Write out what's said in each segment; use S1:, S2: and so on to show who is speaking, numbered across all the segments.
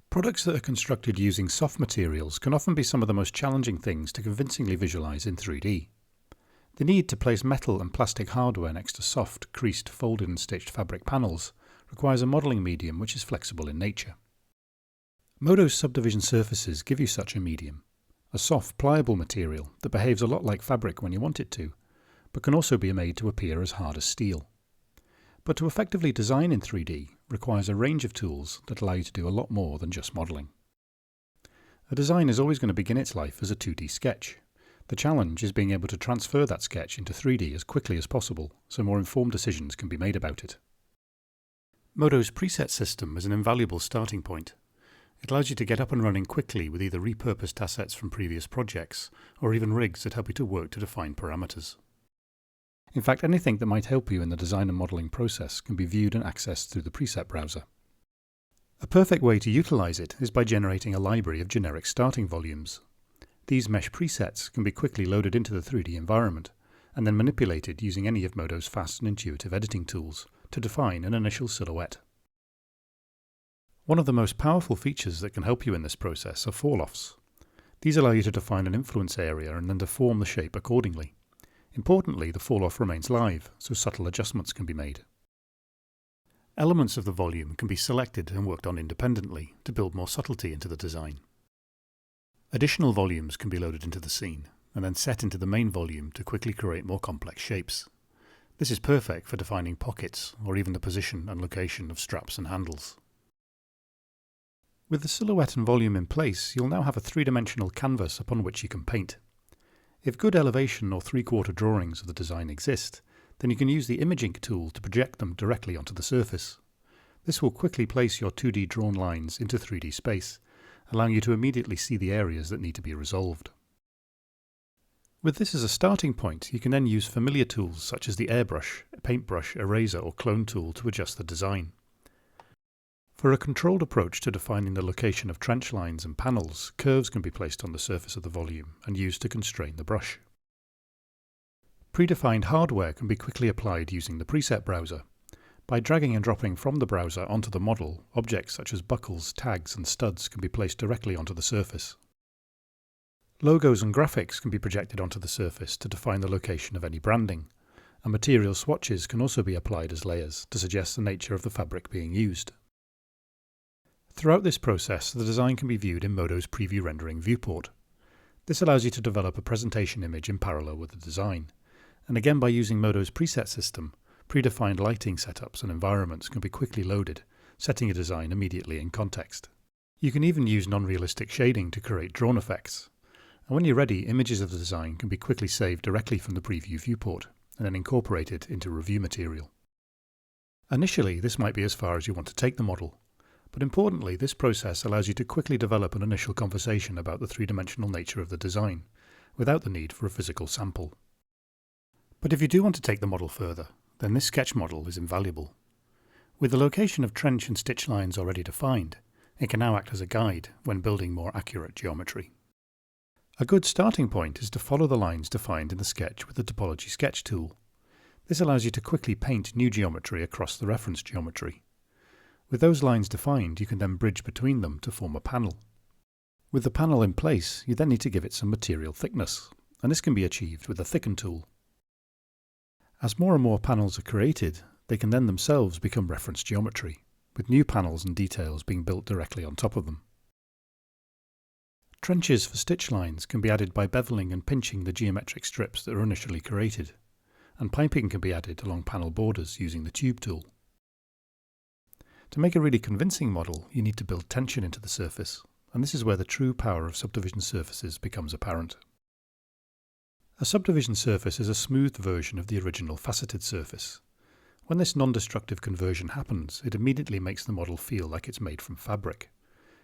S1: Products that are constructed using soft materials can often be some of the most challenging things to convincingly visualize in 3D. The need to place metal and plastic hardware next to soft, creased, folded and stitched fabric panels requires a modelling medium which is flexible in nature. MODO's subdivision surfaces give you such a medium, a soft, pliable material that behaves a lot like fabric when you want it to, but can also be made to appear as hard as steel. But to effectively design in 3D requires a range of tools that allow you to do a lot more than just modelling. A design is always going to begin its life as a 2D sketch. The challenge is being able to transfer that sketch into 3D as quickly as possible so more informed decisions can be made about it. MODO's preset system is an invaluable starting point. It allows you to get up and running quickly with either repurposed assets from previous projects or even rigs that help you to work to define parameters. In fact, anything that might help you in the design and modelling process can be viewed and accessed through the preset browser. A perfect way to utilize it is by generating a library of generic starting volumes. These mesh presets can be quickly loaded into the 3D environment and then manipulated using any of MODO's fast and intuitive editing tools to define an initial silhouette. One of the most powerful features that can help you in this process are fall-offs. These allow you to define an influence area and then deform the shape accordingly. Importantly, the fall-off remains live, so subtle adjustments can be made. Elements of the volume can be selected and worked on independently to build more subtlety into the design. Additional volumes can be loaded into the scene and then set into the main volume to quickly create more complex shapes. This is perfect for defining pockets or even the position and location of straps and handles. With the silhouette and volume in place, you'll now have a three-dimensional canvas upon which you can paint. If good elevation or three-quarter drawings of the design exist, then you can use the Image Ink tool to project them directly onto the surface. This will quickly place your 2D drawn lines into 3D space, allowing you to immediately see the areas that need to be resolved. With this as a starting point, you can then use familiar tools such as the airbrush, paintbrush, eraser or clone tool to adjust the design. For a controlled approach to defining the location of trench lines and panels, curves can be placed on the surface of the volume and used to constrain the brush. Predefined hardware can be quickly applied using the preset browser. By dragging and dropping from the browser onto the model, objects such as buckles, tags and studs can be placed directly onto the surface. Logos and graphics can be projected onto the surface to define the location of any branding, and material swatches can also be applied as layers to suggest the nature of the fabric being used. Throughout this process, the design can be viewed in MODO's preview rendering viewport. This allows you to develop a presentation image in parallel with the design, and again by using MODO's preset system, predefined lighting setups and environments can be quickly loaded, setting a design immediately in context. You can even use non-realistic shading to create drawn effects, and when you're ready, images of the design can be quickly saved directly from the preview viewport and then incorporated into review material. Initially, this might be as far as you want to take the model. But importantly, this process allows you to quickly develop an initial conversation about the three-dimensional nature of the design, without the need for a physical sample. But if you do want to take the model further, then this sketch model is invaluable. With the location of trench and stitch lines already defined, it can now act as a guide when building more accurate geometry. A good starting point is to follow the lines defined in the sketch with the Topology Sketch tool. This allows you to quickly paint new geometry across the reference geometry. With those lines defined, you can then bridge between them to form a panel. With the panel in place, you then need to give it some material thickness, and this can be achieved with the Thicken tool. As more and more panels are created, they can then themselves become reference geometry, with new panels and details being built directly on top of them. Trenches for stitch lines can be added by beveling and pinching the geometric strips that are initially created, and piping can be added along panel borders using the Tube tool. To make a really convincing model, you need to build tension into the surface, and this is where the true power of subdivision surfaces becomes apparent. A subdivision surface is a smoothed version of the original faceted surface. When this non-destructive conversion happens, it immediately makes the model feel like it's made from fabric.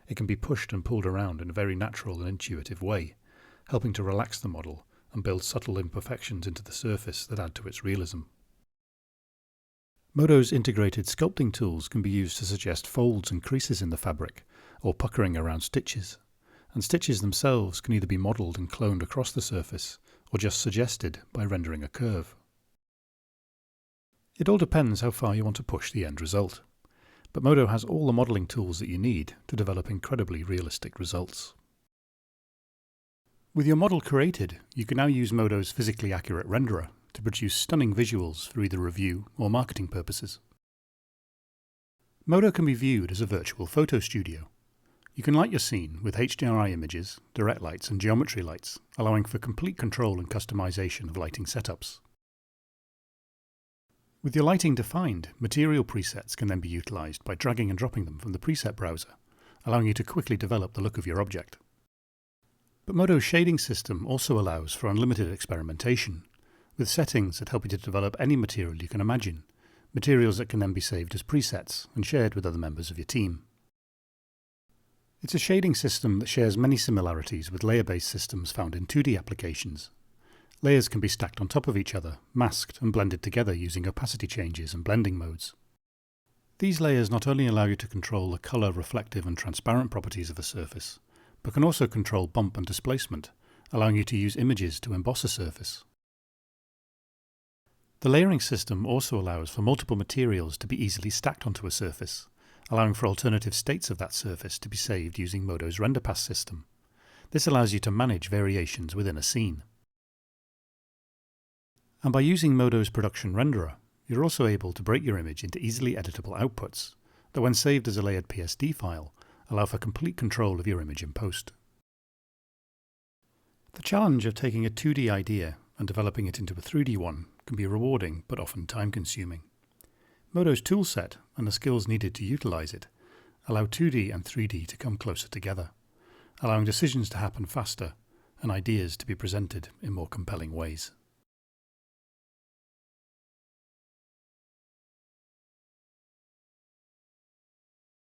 S1: It can be pushed and pulled around in a very natural and intuitive way, helping to relax the model and build subtle imperfections into the surface that add to its realism. MODO's integrated sculpting tools can be used to suggest folds and creases in the fabric, or puckering around stitches, and stitches themselves can either be modelled and cloned across the surface, or just suggested by rendering a curve. It all depends how far you want to push the end result. but MODO has all the modelling tools that you need to develop incredibly realistic results. With your model created, you can now use MODO's physically accurate renderer to produce stunning visuals for either review or marketing purposes. MODO can be viewed as a virtual photo studio. You can light your scene with HDRI images, direct lights and geometry lights, allowing for complete control and customization of lighting setups. With your lighting defined, material presets can then be utilized by dragging and dropping them from the preset browser, allowing you to quickly develop the look of your object. But MODO's shading system also allows for unlimited experimentation, with settings that help you to develop any material you can imagine, materials that can then be saved as presets and shared with other members of your team. It's a shading system that shares many similarities with layer-based systems found in 2D applications. Layers can be stacked on top of each other, masked and blended together using opacity changes and blending modes. These layers not only allow you to control the colour, reflective and transparent properties of a surface, but can also control bump and displacement, allowing you to use images to emboss a surface. The layering system also allows for multiple materials to be easily stacked onto a surface, allowing for alternative states of that surface to be saved using MODO's render pass system. This allows you to manage variations within a scene. And by using MODO's production renderer, you're also able to break your image into easily editable outputs that, when saved as a layered PSD file, allow for complete control of your image in post. The challenge of taking a 2D idea and developing it into a 3D one can be rewarding but often time-consuming. MODO's toolset and the skills needed to utilize it allow 2D and 3D to come closer together, allowing decisions to happen faster and ideas to be presented in more compelling ways.